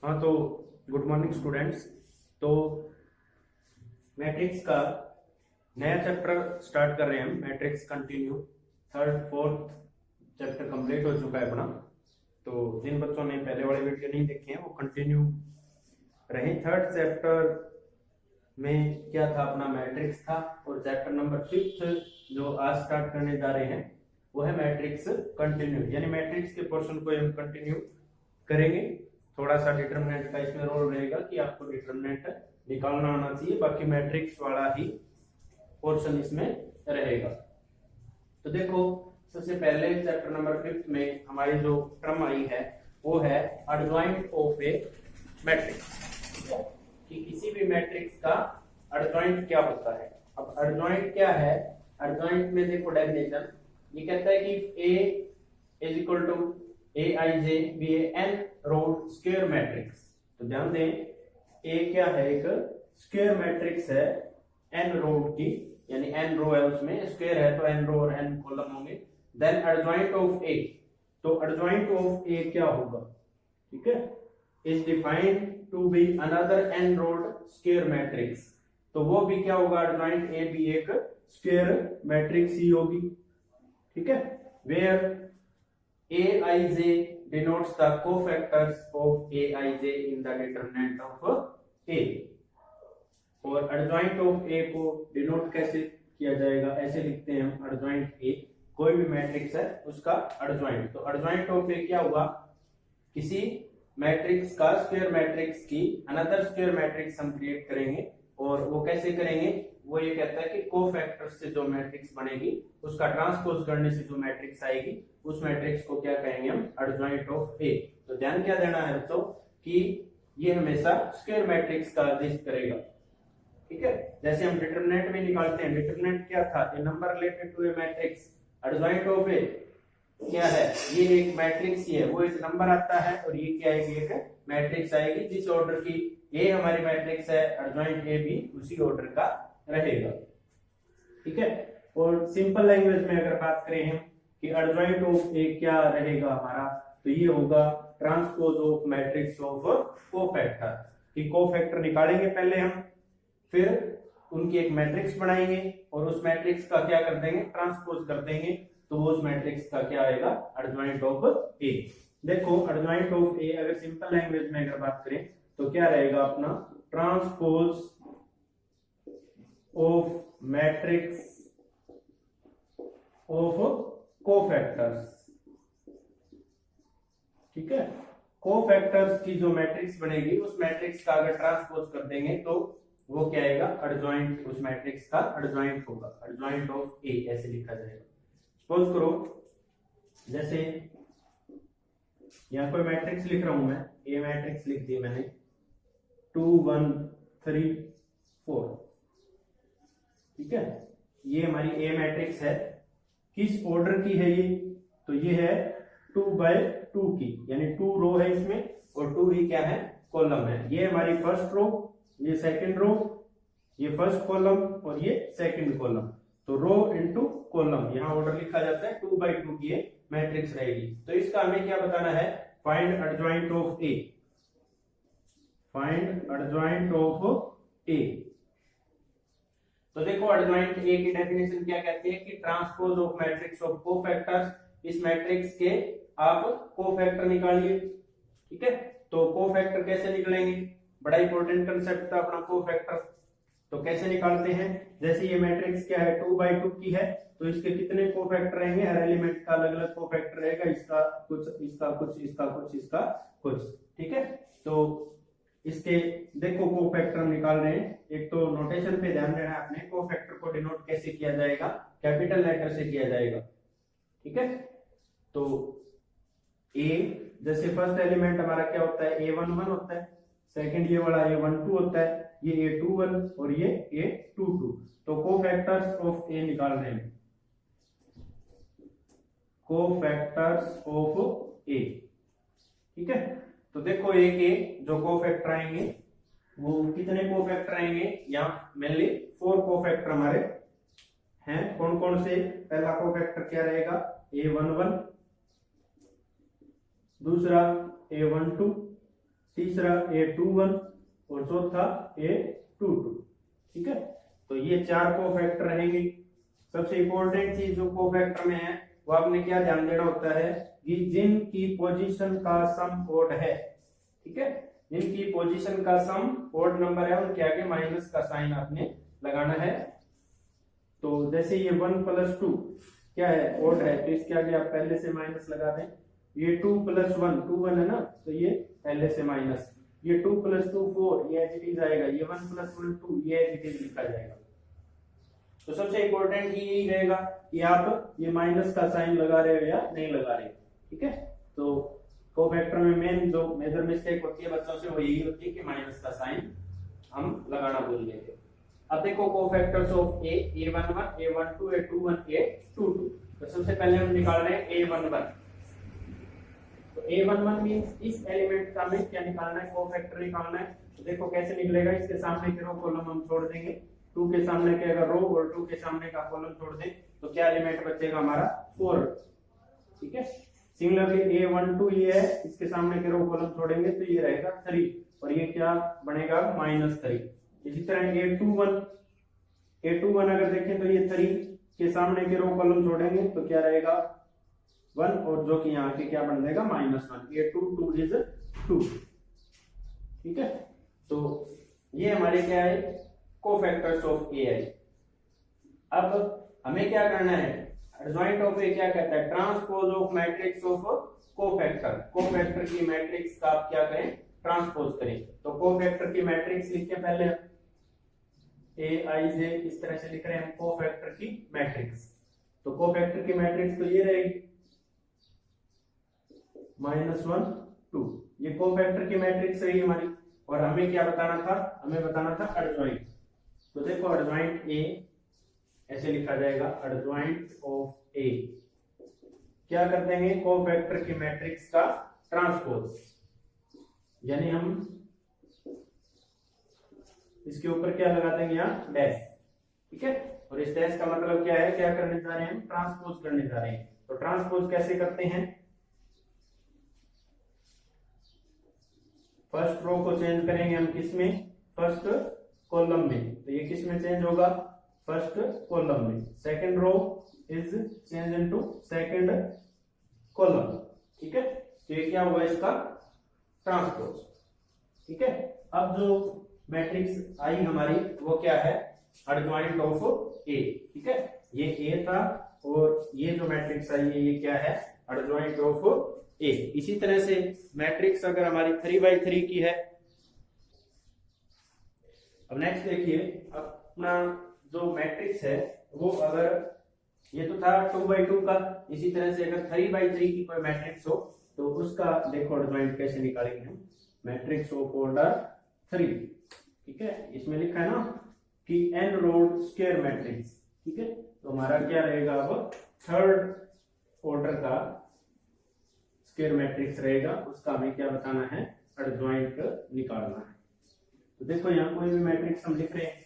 हाँ तो good morning students. तो मैट्रिक्स का नया चैप्टर स्टार्ट कर रहे हैं हम। Matrix continue third fourth chapter complete हो चुका है अपना। तो जिन बच्चों ने पहले वाले वीडियो नहीं देखे हैं वो कंटिन्यू रहे। थर्ड चैप्टर में क्या था, अपना मैट्रिक्स था। और चैप्टर नंबर 5 जो आज स्टार्ट करने जा रहे हैं वो है मैट्रिक्स कंटिन्यू, यानी मैट्रिक्स के पोर्शन को हम कंटिन्यू करेंगे। थोड़ा सा डिटरमिनेंट का इसमें रोल रहेगा कि आपको डिटरमिनेंट निकालना आना चाहिए, बाकी मैट्रिक्स वाला ही पोर्शन इसमें रहेगा। तो देखो, सबसे पहले चैप्टर नंबर 5 में हमारी जो टर्म आई है वो है एडजॉइंट ऑफ ए मैट्रिक्स, कि किसी भी मैट्रिक्स का एडजॉइंट क्या होता है। अब एडजॉइंट क्या है? एडजॉइंट में देखो डेफिनेशन ये कहता है कि A is equal to Aij be N rowed square matrix. तो ध्यान दें, A क्या है? एक स्क्वायर मैट्रिक्स है n रोड की, यानी n रो है, उसमें स्क्वायर है तो n रो और n कॉलम होंगे। देन एडजॉइंट ऑफ A, तो एडजॉइंट ऑफ A क्या होगा? ठीक है, is defined to be another n rowed square matrix. तो वो भी क्या होगा? एडजॉइंट A भी एक स्क्वायर मैट्रिक्स ही होगी। ठीक है, where Aij denotes the cofactors of Aij in the determinant of A। और एडजॉइंट ऑफ A को डिनोट कैसे किया जाएगा? ऐसे लिखते हैं हम, एडजॉइंट A कोई भी मैट्रिक्स है उसका एडजॉइंट। तो एडजॉइंट ऑफ A क्या हुआ? किसी मैट्रिक्स का स्क्वायर मैट्रिक्स की अनदर स्क्वायर मैट्रिक्स हम क्रिएट करेंगे। और वो कैसे करेंगे? वो ये कहता है कि कोफैक्टर्स से जो मैट्रिक्स बनेगी उसका ट्रांसपोज करने से जो मैट्रिक्स आएगी उस मैट्रिक्स को क्या कहेंगे हम? Adjoint of A. तो ध्यान क्या देना है बच्चों कि ये हमेशा स्क्वायर मैट्रिक्स का एग्जिस्ट करेगा। ठीक है, जैसे हम डिटरमिनेंट में निकालते हैं, डिटरमिनेंट क्या था? A number related to a matrix. Adjoint of a क्या है? ये एक मैट्रिक्स ही है, वो एक नंबर आता है और ये क्या आएगी? एक मैट्रिक्स आएगी। जिस ऑर्डर की ए हमारी मैट्रिक्स है, एडजॉइंट ए भी उसी ऑर्डर का रहेगा। ठीक है, और सिंपल लैंग्वेज में अगर बात करें हम कि एडजॉइंट ऑफ ए क्या रहेगा हमारा, तो ये होगा transpose of matrix of cofactor. कि कोफैक्टर निकालेंगे पहले हम, फिर उनकी एक मैट्रिक्स बनाएंगे और उस मैट्रिक्स का क्या कर देंगे? ट्रांसपोज कर देंगे। तो वो उस मैट्रिक्स का क्या आएगा? एडजॉइंट ऑफ ए। देखो, एडजॉइंट ऑफ ए अगर सिंपल लैंग्वेज में अगर बात करें तो क्या रहेगा अपना? Transpose of matrix of cofactors. ठीक है, कोफैक्टर्स की जो मैट्रिक्स बनेगी उस मैट्रिक्स का अगर ट्रांसपोज कर देंगे तो वो क्या आएगा? एडजॉइंट, उस मैट्रिक्स का एडजॉइंट होगा। एडजॉइंट ऑफ ए ऐसे लिखा जाएगा। सपोज करो, जैसे यहां कोई मैट्रिक्स लिख रहा हूं मैं, ए मैट्रिक्स लिख दी मैंने 2 1 3 4। ठीक है, ये हमारी ए मैट्रिक्स है। किस ऑर्डर की है ये? तो ये है 2 बाय 2 की, यानी 2 रो है इसमें और 2 ही क्या है? कॉलम है। ये हमारी फर्स्ट रो, ये सेकंड रो, ये फर्स्ट कॉलम और ये सेकंड कॉलम। तो रो इनटू कॉलम, यहाँ ऑर्डर लिखा जाता है। 2 बाय 2 की ये मैट्रिक्स रहेगी। तो इसका हमें क्या बताना है? Find adjoint of A. Find adjoint of A. तो देखो, एडजॉइंट ए की डेफिनेशन क्या कहती है कि transpose of matrix of cofactors. इस मैट्रिक्स के आप कोफैक्टर निकालिए। ठीक है, तो कोफैक्टर कैसे निकलेंगे? बड़ा इंपॉर्टेंट कंसेप्ट था अपना कोफैक्टर। तो कैसे निकालते हैं? जैसे ये मैट्रिक्स क्या है? 2 बाय 2 की है, तो इसके कितने कोफैक्टर रहेंगे? हर एलिमेंट का अलग अलग कोफैक्टर रहेगा। इसका कुछ, इसका कुछ, इसका कुछ, इसका कुछ। ठीक है, तो इसके देखो कोफैक्टर हम निकाल रहे हैं। एक तो नोटेशन पे ध्यान देना है आपने, कोफैक्टर को डिनोट कैसे किया जाएगा? कैपिटल लेटर से किया जाएगा। ठीक है, तो ए, जैसे फर्स्ट एलिमेंट हमारा क्या होता है? A11 होता है। सेकंड ये वाला A12 होता है, ये A21 और ये A22। तो कोफैक्टर्स ऑफ ए निकाल रहे हैं, कोफैक्टर्स ऑफ ए। ठीक है, तो देखो ए के जो कोफैक्टर आएंगे वो कितने कोफैक्टर आएंगे? यहाँ मेनली 4 कोफैक्टर हमारे हैं। कौन कौन से? पहला कोफैक्टर क्या रहेगा? A11, दूसरा A12, तीसरा A21 और चौथा A22। ठीक है, तो ये 4 कोफैक्टर रहेंगे। सबसे इंपॉर्टेंट चीज जो कोफैक्टर में है वो आपने क्या ध्यान देना होता है कि जिनकी पोजीशन का सम ओड है, ठीक है, जिनकी पोजीशन का सम ओड नंबर है उनके आगे माइनस का साइन आपने लगाना है। तो जैसे ये 1 + 2 क्या है, ओड है, तो इसके आगे आप पहले से माइनस लगा दें। ये 2 + 1 2 1 है ना, तो ये पहले से माइनस। ये 2 + 2 4, ये एज इट इज आएगा। ये 1 + 1 2, ये एज इट इज लिखा जाएगा। तो सबसे इंपॉर्टेंट यही रहेगा कि आप ये माइनस का साइन लगा रहे हो या नहीं लगा रहे हो। ठीक है, तो कोफैक्टर में मेन जो मेजर मिस्टेक होती है बच्चों से वो यही होती है कि माइनस का साइन हम लगाना भूल गए थे। अब देखो cofactors of A11 A12 A21 A22। तो सबसे पहले हम निकाल रहे हैं A11। तो A11 मींस इस एलिमेंट का में क्या निकालना है, कोफैक्टर निकालना है। तो देखो कैसे निकलेगा, इसके सामने के रो कॉलम हम छोड़ देंगे, 2 के सामने के अगर रो और 2 के सामने का कॉलम छोड़ दें तो क्या एलिमेंट बचेगा हमारा 4। ठीक है, सिमिलरली A12 ये है, इसके सामने के रो कॉलम छोड़ेंगे तो ये रहेगा 3 और ये क्या बनेगा -3। इसी तरह A21 अगर देखें तो ये 3 के सामने के रो कॉलम छोड़ेंगे तो क्या रहेगा 1 और जो कि यहाँ के क्या बन जाएगा -1। A22 is 2। ठीक है, तो ये हमारे क्या है कोफैक्टर्स ऑफ AI। अब हमें क्या करना है, एडजॉइंट ऑफ ए क्या कहता है, transpose of matrix of cofactor. Cofactor की मैट्रिक्स का आप क्या करें, ट्रांसपोज करें। तो कोफैक्टर की मैट्रिक्स लिखते हैं पहले AIJ, इस तरह से लिख रहे हैं हम कोफैक्टर की मैट्रिक्स। तो कोफैक्टर की मैट्रिक्स तो ये रहेगी -1 2, ये कोफैक्टर की मैट्रिक्स रही हमारी। और हमें क्या बताना था, हमें बताना था एडजॉइंट। तो देखो एडजॉइंट A ऐसे लिखा जाएगा, एडजॉइंट ऑफ A क्या कर देंगे, कोफैक्टर की मैट्रिक्स का ट्रांसपोज, यानी हम इसके ऊपर क्या लगा देंगे यहाँ डैश। ठीक है, और इस डैश का मतलब क्या है, क्या करने जा रहे हैं हम, ट्रांसपोज करने जा रहे हैं। तो ट्रांसपोज कैसे करते हैं, फर्स्ट रो को चेंज करेंगे हम किसमें, फर्स्ट कॉलम में। तो ये किस में चेंज होगा, फर्स्ट कॉलम में। Second row is change into second column. ठीक है, तो ये क्या होगा इसका ट्रांसपोज। ठीक है, अब जो मैट्रिक्स आई हमारी वो क्या है, एडजॉइंट ऑफ A। ठीक है, ये A था और ये जो मैट्रिक्स आई है ये क्या है, एडजॉइंट ऑफ A। इसी तरह से मैट्रिक्स अगर हमारी 3x3 की है, अब नेक्स्ट देखिए अपना जो मैट्रिक्स है वो अगर ये तो था 2x2 का, इसी तरह से अगर 3x3 की कोई मैट्रिक्स हो तो उसका देखो एडजॉइंट कैसे निकालेंगे हम, मैट्रिक्स ऑफ ऑर्डर 3। ठीक है, इसमें लिखा है ना कि n रोड स्क्वायर मैट्रिक्स। ठीक है, तो हमारा क्या रहेगा, अब थर्ड ऑर्डर का स्क्वायर मैट्रिक्स रहेगा, उसका हमें क्या बताना है, एडजॉइंट निकालना है। तो देखो यहाँ कोई भी मैट्रिक्स हम लिख रहे हैं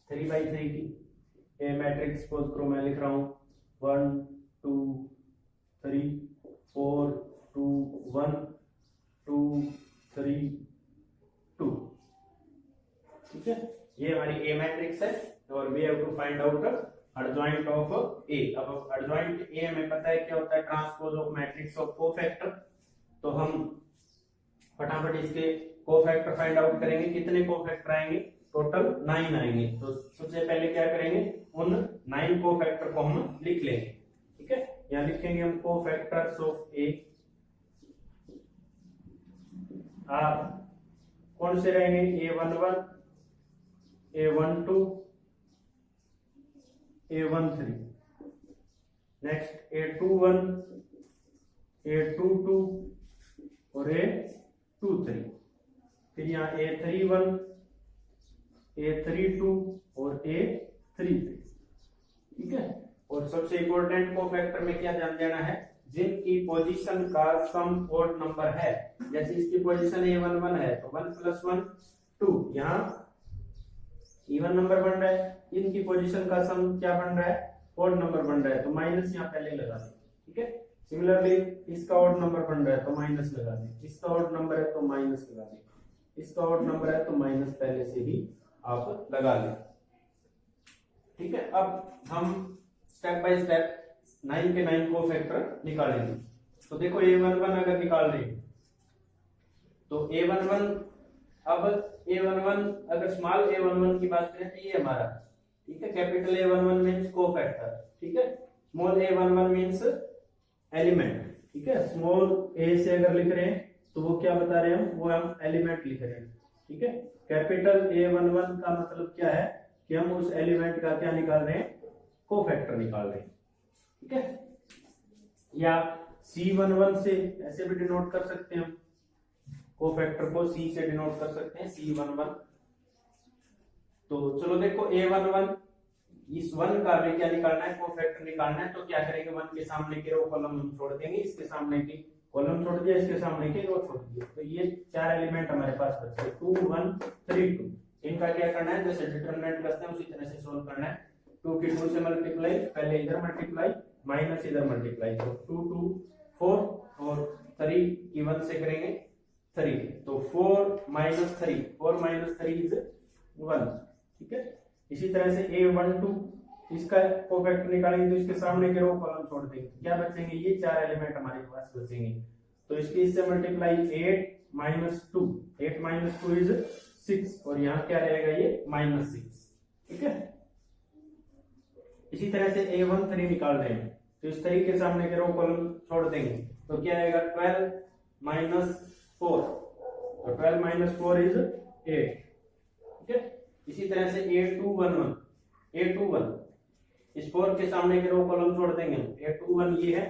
3x3 की, ए मैट्रिक्स सपोज करो मैं लिख रहा हूँ 1 2 3 4 2 1 2 3 2। ठीक है, ये हमारी ए मैट्रिक्स है और we have to find out adjoint of A. अब एडजॉइंट ए हमें पता है क्या होता है, transpose of matrix of cofactor. तो हम फटाफट इसके कोफैक्टर फाइंड आउट करेंगे, कितने कोफैक्टर आएंगे, टोटल 9 आएंगे। तो सबसे पहले क्या करेंगे, उन 9 कोफैक्टर को हम लिख लेंगे। ठीक है, यहाँ लिखेंगे हम कोफैक्टर्स ऑफ ए। कौन से रहेंगे, A11 A12 A13, next A21 A22 और A23, फिर यहाँ A31 A32 और A33। ठीक है, और सबसे इंपॉर्टेंट कोफैक्टर में क्या ध्यान देना है, जिनकी पोजीशन का सम ओड नंबर है। जैसे इसकी पोजीशन A11 है तो 1 + 1 2, यहाँ इवन नंबर बन रहा है, इनकी पोजीशन का सम क्या बन रहा है, ओड नंबर बन रहा है, तो माइनस यहाँ पहले लगा दें। ठीक है, सिमिलरली इसका ऑड नंबर बन रहा है तो माइनस लगा दें, इसका ऑड नंबर है तो माइनस लगा दें, इसका ऑड नंबर है तो माइनस पहले से ही आप लगा लें। ठीक है, अब हम स्टेप बाय स्टेप 9 के 9 को फैक्टर निकालेंगे। तो देखो a11 अगर निकाल रहे हैं तो a11, अब a11 अगर स्मॉल a11 की बात करें तो ये हमारा, ठीक है, कैपिटल A11 मींस कोफैक्टर, ठीक है, स्मॉल a11 मींस एलिमेंट, ठीक है, स्मॉल a से अगर लिख रहे हैं तो वो क्या बता रहे हैं, वो हम एलिमेंट लिख रहे हैं, ठीक है। कैपिटल A11 का मतलब क्या है कि हम उस एलिमेंट का क्या निकाल रहे हैं, कोफैक्टर निकाल रहे हैं, ठीक है। या C11 से ऐसे भी डिनोट कर सकते हैं हम, कोफैक्टर को C से डिनोट कर सकते हैं, C11। तो चलो देखो A11, इस 1 का हमें क्या निकालना है, कोफैक्टर निकालना है। तो क्या करेंगे, 1 के सामने के रो कॉलम हम छोड़ देंगे, इसके सामने की कॉलम छोड़ दिया, इसके सामने की रो छोड़ दिया, तो ये 4 एलिमेंट हमारे पास बचे, 2 1 3 2। इनका क्या करना है, जैसे डिटरमिनेंट करते हैं उसी तरह से सोल्व करना है। 2 की 2 से मल्टीप्लाई, पहले इधर मल्टीप्लाई माइनस इधर मल्टीप्लाई, तो 2 2 4 और 3 की 1 से करेंगे 3, तो 4 - 3, 4 - 3 इज 1, ठीक है। इसी तरह से A12 इसका कोफैक्टर निकालेंगे तो इसके सामने के रो कॉलम छोड़ देंगे, क्या बचेंगे, ये 4 एलिमेंट हमारे पास बचेंगे। तो इसके इससे मल्टीप्लाई 8 - 2, 8 - 2 इज 6, और यहाँ क्या रहेगा, ये -6, ठीक है। इसी तरह से A13 निकाल रहे हैं तो इस तरीके के सामने के रो कॉलम छोड़ देंगे, तो क्या आएगा, 12 - 4, तो 12 - 4 इज 8, ठीक है। इसी तरह से A21, इस 4 के सामने के रो कॉलम छोड़ देंगे, A21 ये है,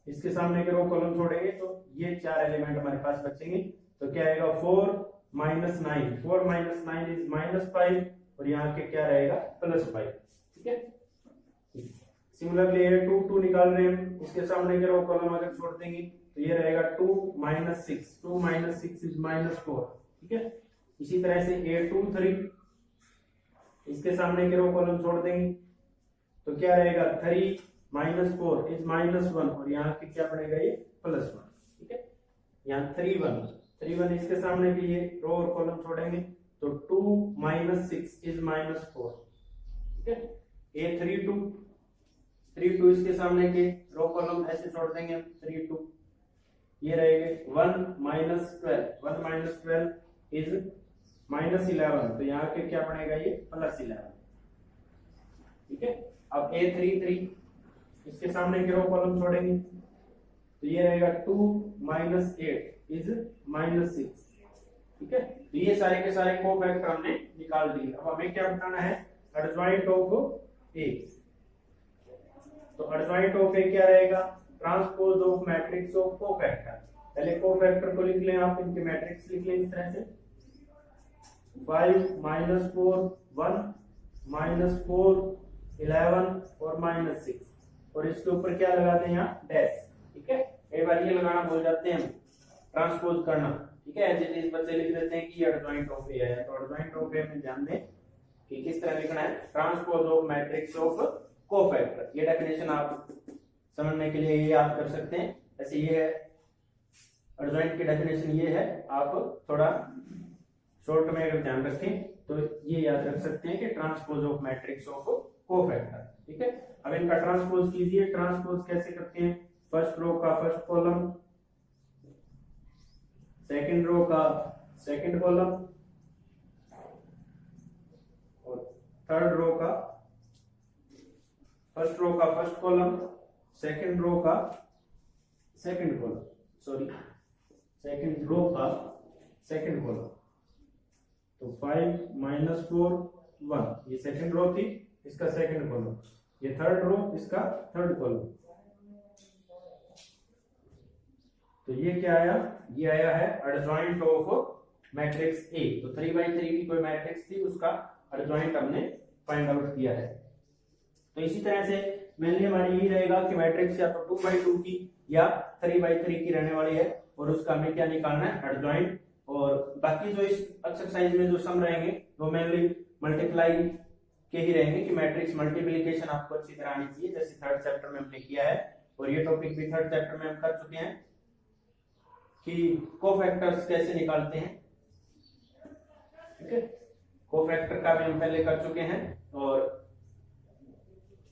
इसके सामने के रो कॉलम छोड़ेंगे तो ये 4 एलिमेंट हमारे पास बचेंगे। तो क्या आएगा, 4 - 9, 4 - 9 इज -5, और यहाँ के क्या रहेगा, +5, ठीक है। सिमिलरली A22 निकाल रहे हैं, इसके सामने के रो कॉलम अगर छोड़ देंगे तो ये रहेगा 2 - 6, 2 - 6 इज -4, ठीक है। इसी तरह से A23, इसके सामने के रो कॉलम छोड़ देंगे तो क्या रहेगा, 3 - 4 इज -1, और यहाँ की क्या बनेगा, ये +1, ठीक है। यहाँ 3 1 इसके सामने के ये रो और कॉलम छोड़ेंगे तो 2 - 6 इज -4, ठीक है। A32 इसके सामने के रो कॉलम ऐसे छोड़ देंगे, 3 2 ये रहेंगे 1 - 12, 1 - 12 इज -11, तो यहाँ के क्या बनेगा, ये +11, ठीक है। अब A33 इसके सामने के रो कॉलम छोड़ेंगे तो ये रहेगा 2 - 8 इज -6, ठीक है। तो ये सारे के सारे कोफैक्टर हमने निकाल दिए। अब हमें क्या बताना है, एडजॉइंट ऑफ A। तो एडजॉइंट ऑफ A क्या रहेगा, transpose of matrix of cofactor. पहले कोफैक्टर को लिख लें आप, इनके मैट्रिक्स लिख लें इस तरह से, 5 - 4 1 - 4 11 और -6, और इसके ऊपर क्या लगाते हैं, यहाँ डैश, ठीक है। कई बार ये लगाना भूल जाते हैं, ट्रांसपोज करना, ठीक है। एज इट इज बच्चे लिख देते हैं कि एडजॉइंट ऑफ ए है, तो एडजॉइंट ऑफ ए में ध्यान दें कि किस तरह लिखना है, transpose of matrix of cofactor. ये डेफिनेशन आप समझने के लिए याद कर सकते हैं, ऐसे ये है एडजॉइंट की डेफिनेशन, ये है, आप थोड़ा शॉर्ट में अगर ध्यान रखें तो ये याद रख सकते हैं कि transpose of matrix of cofactor, ठीक है। अब इनका ट्रांसपोज कीजिए, ट्रांसपोज कैसे करते हैं, फर्स्ट रो का फर्स्ट कॉलम, सेकंड रो का सेकंड कॉलम, और थर्ड रो का फर्स्ट रो का फर्स्ट कॉलम, सेकंड रो का second column, sorry second row का सेकंड कॉलम। तो 5 - 4 1 ये सेकंड रो थी, इसका सेकंड कॉलम, ये थर्ड रो, इसका थर्ड कॉलम। तो ये क्या आया, ये आया है एडजॉइंट ऑफ मैट्रिक्स ए। तो 3x3 की कोई मैट्रिक्स थी, उसका एडजॉइंट हमने फाइंड आउट किया है। तो इसी तरह से मेनली हमारी यही रहेगा कि मैट्रिक्स या तो 2x2 की या 3x3 की रहने वाली है, और उसका हमें क्या निकालना है, एडजॉइंट। और बाकी जो इस एक्सरसाइज में जो सम रहेंगे वो मेनली मल्टीप्लाई के ही रहेंगे, कि मैट्रिक्स मल्टीप्लिकेशन आपको अच्छी तरह आनी चाहिए, जैसे थर्ड चैप्टर में हमने किया है। और ये टॉपिक भी थर्ड चैप्टर में हम कर चुके हैं कि कोफैक्टर्स कैसे निकालते हैं। ठीक है, कोफैक्टर का भी हम पहले कर चुके हैं और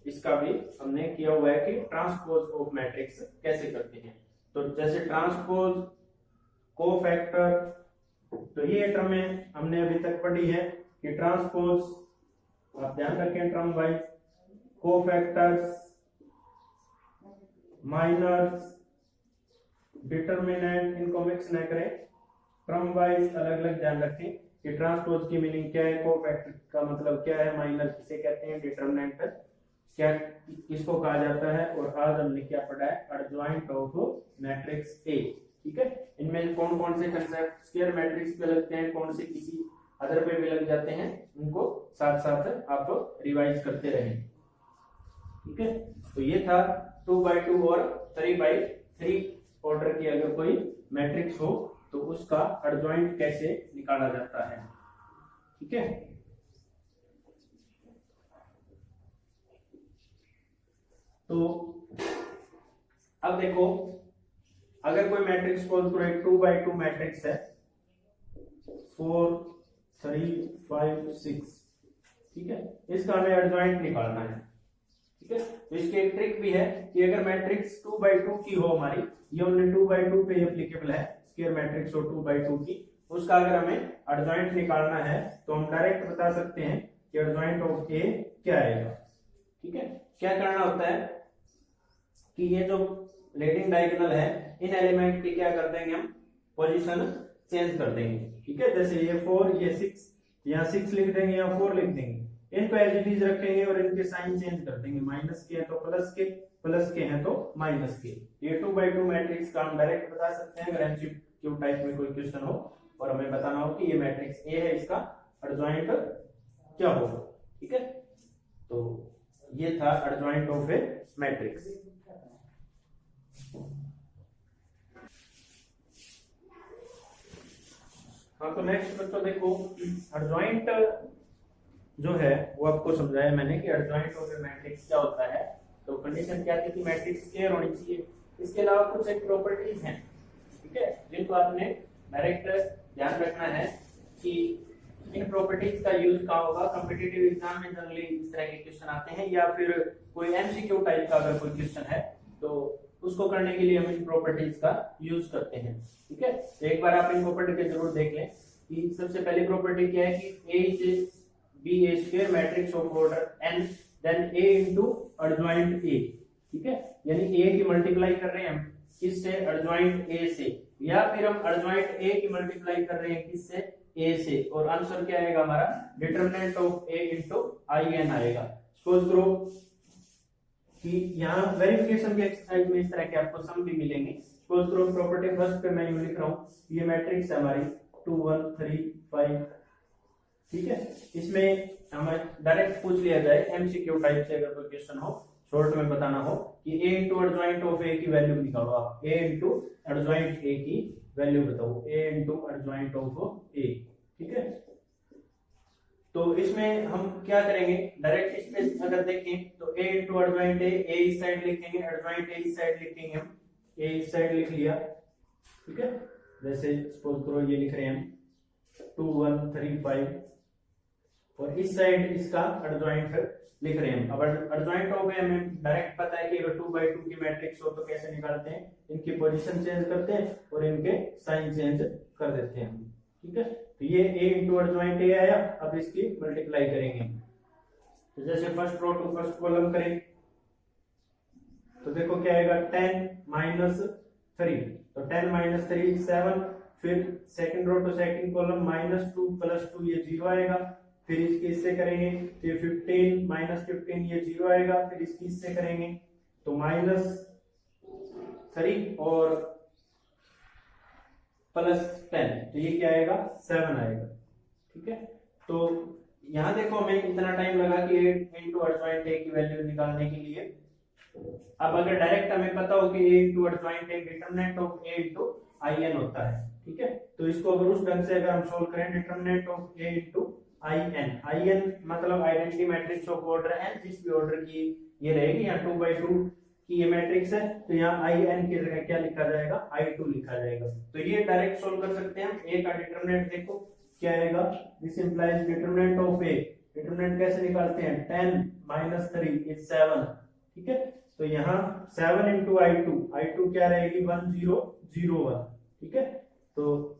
इसका भी हमने किया हुआ है कि ट्रांसपोज ऑफ मैट्रिक्स कैसे करते हैं। तो जैसे ट्रांसपोज, कोफैक्टर, तो ये टर्म में हमने अभी तक पढ़ी है कि ट्रांसपोज, आप ध्यान रखें term wise, cofactors, minors, determinant, इनको मिक्स न करें, टर्म वाइज अलग अलग ध्यान रखें कि ट्रांसपोज की मीनिंग क्या है, कोफैक्टर का मतलब क्या है, माइनर किसे कहते हैं, डिटर्मिनेंट क्या किसको कहा जाता है, और आज हमने क्या पढ़ा है, एडजॉइंट ऑफ मैट्रिक्स ए। ठीक है, इनमें कौन कौन से कंसेप्ट स्क्वायर मैट्रिक्स पे लगते हैं, कौन से किसी अदर पे भी लग जाते हैं, उनको साथ साथ आप रिवाइज करते रहें। ठीक है, तो ये था 2x2 और 3x3 ऑर्डर की अगर कोई मैट्रिक्स हो तो उसका एडजॉइंट कैसे निकाला जाता है। ठीक है, तो अब देखो, अगर कोई मैट्रिक्स को 2x2 मैट्रिक्स है, 4 3 5 6, ठीक है, इसका हमें एडजॉइंट निकालना है। ठीक है, तो इसकी एक ट्रिक भी है कि अगर मैट्रिक्स 2x2 की हो हमारी, ये हमने 2x2 पे एप्लीकेबल है, स्क्वायर मैट्रिक्स हो 2x2 की, उसका अगर हमें एडजॉइंट निकालना है तो हम डायरेक्ट बता सकते हैं कि एडजॉइंट ऑफ ए क्या आएगा। ठीक है, क्या करना होता है कि ये जो लीडिंग डायगोनल है, इन एलिमेंट की क्या कर देंगे हम, पोजीशन चेंज कर देंगे। ठीक है, जैसे ये 4, ये 6, यहाँ 6 लिख देंगे, यहाँ 4 लिख देंगे, इनको एज इट इज रखेंगे और इनके साइन चेंज कर देंगे, माइनस के हैं तो प्लस के, प्लस के हैं तो माइनस के। ये 2x2 मैट्रिक्स का हम डायरेक्ट बता सकते हैं अगर एमसीक्यू टाइप में कोई क्वेश्चन हो और हमें बताना हो कि ये मैट्रिक्स ए है, इसका एडजॉइंट क्या होगा। ठीक है, तो ये था एडजॉइंट ऑफ ए मैट्रिक्स। हाँ, तो नेक्स्ट बच्चों देखो, एडजॉइंट जो है वो आपको समझाया मैंने कि एडजॉइंट ऑफ ए मैट्रिक्स क्या होता है। तो कंडीशन क्या थी कि मैट्रिक्स स्क्वायर होनी चाहिए, इसके अलावा कुछ एक प्रॉपर्टीज हैं, ठीक है, जिनको आपने डायरेक्ट ध्यान रखना है कि इन प्रॉपर्टीज का यूज कहाँ होगा। कॉम्पिटिटिव एग्जाम में जनरली इस तरह के क्वेश्चन आते हैं, या फिर कोई एमसीक्यू टाइप का अगर कोई क्वेश्चन है तो उसको करने के लिए हम इन प्रॉपर्टीज का यूज करते हैं। ठीक है, तो एक बार आप इनको पढ़ के जरूर देख लें कि सबसे पहली प्रॉपर्टी क्या है कि A is be a square matrix of order n, then A into adjoint A। ठीक है, यानी A की मल्टीप्लाई कर रहे हैं हम किससे, एडजॉइंट A से, या फिर हम एडजॉइंट A की मल्टीप्लाई कर रहे हैं किससे, A से, और आंसर क्या आएगा हमारा, determinant of A into IN आएगा। सपोज करो कि यहाँ वेरिफिकेशन के एक्सरसाइज में इस तरह के आपको सम भी मिलेंगे। सपोज करो प्रॉपर्टी फर्स्ट पे मैं यूं लिख रहा हूँ, ये मैट्रिक्स है हमारी 2 1 3 5। ठीक है, इसमें हमें डायरेक्ट पूछ लिया जाए एमसीक्यू टाइप से, अगर कोई क्वेश्चन हो, शॉर्ट में बताना हो कि A into adjoint of A की वैल्यू निकालो आप, A इंटू एडजॉइंट A की वैल्यू बताओ, A into adjoint of A। ठीक है, तो इसमें हम क्या करेंगे, डायरेक्ट इसमें अगर देखें तो A इंटू एडजॉइंट A इस साइड लिखेंगे, एडजॉइंट A इस साइड लिखेंगे हम, A इस साइड लिख लिया। ठीक है, जैसे सपोज करो ये लिख रहे हैं हम 2 1 3 5, और इस साइड इसका एडजॉइंट लिख रहे हैं। अब एडजॉइंट ऑफ A हमें डायरेक्ट पता है कि अगर 2x2 की मैट्रिक्स हो तो कैसे निकालते हैं, इनकी पोजीशन चेंज करते हैं और इनके साइन चेंज कर देते हैं। ठीक है, तो ये A इंटू एडजॉइंट A आया, अब इसकी मल्टीप्लाई करेंगे। तो जैसे first row to first column करें तो देखो क्या आएगा, 10 माइनस 3, तो 10 माइनस 3 7, फिर second row to second column -2 plus 2 ये 0 आएगा, फिर इसके इससे करेंगे तो ये 15 माइनस 15 ये 0 आएगा, फिर इसकी इससे करेंगे तो -3 और +10, तो ये क्या आएगा, 7 आएगा। ठीक है, तो यहां देखो हमें इतना टाइम लगा कि A इंटू एडजॉइंट A की वैल्यू निकालने के लिए। अब अगर डायरेक्ट हमें पता हो कि A into adjoint A determinant of A into IN होता है। ठीक है, तो इसको अगर उस ढंग से अगर हम सोल्व करें, determinant of A into IN मतलब identity matrix of order n, जिस भी ऑर्डर की ये रहेगी, यहाँ 2x2 कि ये मैट्रिक्स है, तो यहाँ आई एन की जगह क्या लिखा जाएगा, I2 लिखा जाएगा। तो ये डायरेक्ट सोल्व कर सकते हैं हम। ए का डिटरमिनेंट देखो क्या आएगा, this implies determinant of A. Determinant कैसे निकालते हैं, 10 - 3 इज 7, ठीक है। तो यहाँ 7 इंटू I2 क्या रहेगी, 1001, ठीक है। तो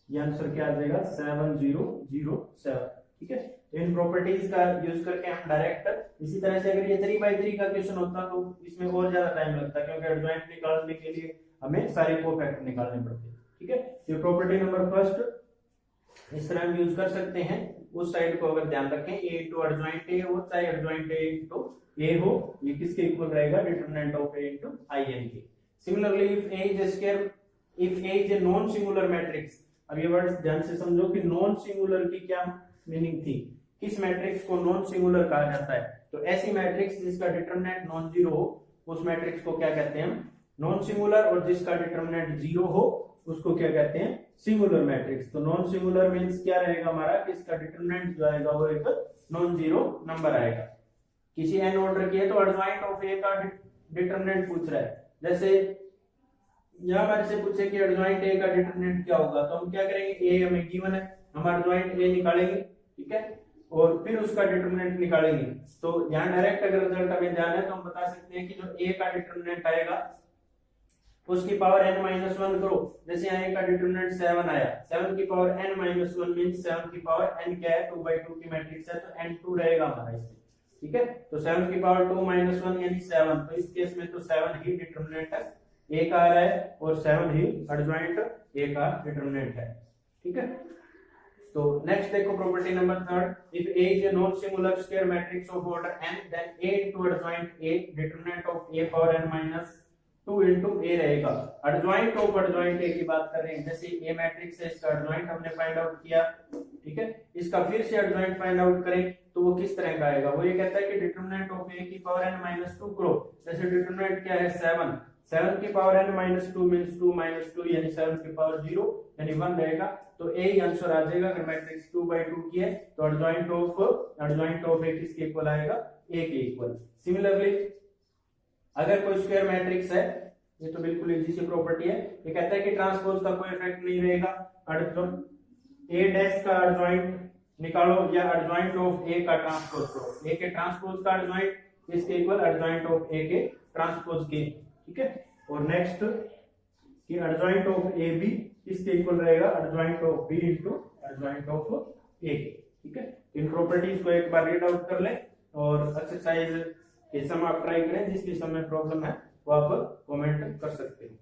ये आंसर क्या आ जाएगा, 7007, ठीक है। इन प्रॉपर्टीज का यूज करके हम डायरेक्ट, इसी तरह से अगर ये 3/3 का क्वेश्चन होता तो इसमें और ज्यादा टाइम लगता, क्योंकि एडजॉइंट निकालने के लिए हमें सारे कोफैक्टर निकालने पड़ते हैं, ठीक है। ये प्रॉपर्टी नंबर फर्स्ट इस तरह हम यूज कर सकते हैं। उस साइड को अगर ध्यान रखें, a इंटू एडजॉइंट ए हो चाहे एडजॉइंट ए इंटू ए हो, ये किसके इक्वल रहेगा, determinant of a into I n के। Similarly if a is square, if a is a non singular matrix. अब ये वर्ड्स ध्यान से समझो कि नॉन सिंगुलर की क्या मीनिंग थी, किस मैट्रिक्स को नॉन सिंगुलर कहा जाता है। तो ऐसी मैट्रिक्स जिसका डिटरमिनेंट नॉन जीरो हो, उस मैट्रिक्स को क्या कहते हैं हम, नॉन सिंगुलर। और जिसका डिटरमिनेंट जीरो हो उसको क्या कहते हैं, सिंगुलर मैट्रिक्स। तो नॉन सिंगुलर मींस क्या रहेगा हमारा, कि इसका डिटरमिनेंट जो आएगा वो एक नॉन जीरो नंबर आएगा। किसी एन ऑर्डर की है तो एडजॉइंट ऑफ ए का डिटरमिनेंट पूछ रहा है। जैसे यहाँ हमारे से पूछे कि एडजॉइंट ए का डिटरमिनेंट क्या होगा, तो हम क्या करेंगे, ए हमें गिवन है, हम एडजॉइंट ए निकालेंगे, ठीक है, और फिर उसका डिटरमिनेंट निकालेंगे। तो यहाँ डायरेक्ट अगर रिजल्ट हमें जाना है तो हम बता सकते हैं कि जो ए का डिटरमिनेंट आएगा उसकी पावर n-1 करो। जैसे यहाँ a का डिटरमिनेंट 7 आया, 7 की पावर n-1 मींस 7 की पावर n क्या है, 2/2 की मैट्रिक्स है, तो n2 रहेगा हमारा इसमें, ठीक है। तो 7 की पावर 2 - 1 यानी 7। तो इस केस में तो 7 ही डिटरमिनेंट है a का आ रहा है, और 7 ही एडजॉइंट a का डिटरमिनेंट है, ठीक है। तो नेक्स्ट देखो property number third, if a is a non singular square matrix of order n, then a into adjoint a, determinant of a power n-2 into a रहेगा। एडजॉइंट ऑफ एडजॉइंट a की बात कर रहे हैं। जैसे a matrix है, इसका adjoint हमने फाइंड आउट किया, ठीक है। इसका फिर से एडजॉइंट फाइंड आउट करें तो वो किस तरह का आएगा, वो ये कहता है कि डिटरमिनेंट ऑफ a की पावर n-2 करो। जैसे डिटरमिनेंट क्या है, 7 की पावर n-2 मींस 2 - 2 यानी 7 की पावर 0 यानी 1 रहेगा। तो ए ही आंसर आ जाएगा। अगर मैट्रिक्स 2/2 की है तो एडजॉइंट ऑफ ए किसके इक्वल आएगा, ए के इक्वल। सिमिलरली अगर कोई स्क्वायर मैट्रिक्स है, ये तो बिल्कुल इजी सी प्रॉपर्टी है, ये कहता है कि ट्रांसपोज का कोई इफेक्ट नहीं रहेगा। ए डैश का एडजॉइंट निकालो या एडजॉइंट ऑफ ए का ट्रांसपोज करो। ए के ट्रांसपोज का एडजॉइंट किसके इक्वल, एडजॉइंट ऑफ ए के ट्रांसपोज के, ठीक है। और नेक्स्ट कि एडजॉइंट ऑफ ए बी किसके इक्वल रहेगा, adjoint of B into adjoint of A के, ठीक है। इन प्रॉपर्टीज को एक बार रीड आउट कर लें और एक्सरसाइज के सम आप ट्राई करें। जिसकी सम में प्रॉब्लम है वो आप कमेंट कर सकते हैं।